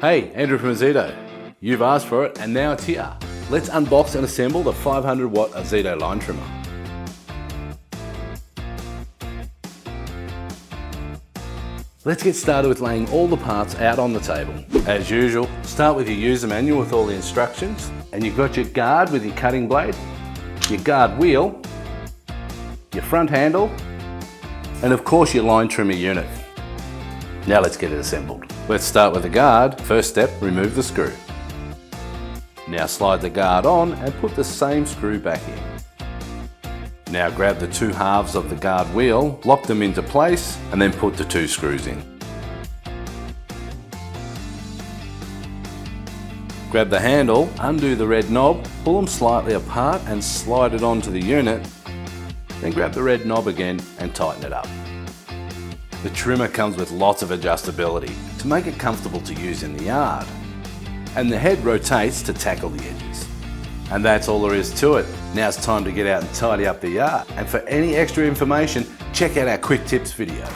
Hey, Andrew from Ozito. You've asked for it and now it's here. Let's unbox and assemble the 500W Ozito line trimmer. Let's get started with laying all the parts out on the table. As usual, start with your user manual with all the instructions, and you've got your guard with your cutting blade, your guard wheel, your front handle, and of course your line trimmer unit. Now let's get it assembled. Let's start with the guard. First step, remove the screw. Now slide the guard on and put the same screw back in. Now grab the two halves of the guard wheel, lock them into place, and then put the two screws in. Grab the handle, undo the red knob, pull them slightly apart and slide it onto the unit. Then grab the red knob again and tighten it up. The trimmer comes with lots of adjustability to make it comfortable to use in the yard. And the head rotates to tackle the edges. And that's all there is to it. Now it's time to get out and tidy up the yard. And for any extra information, check out our quick tips video.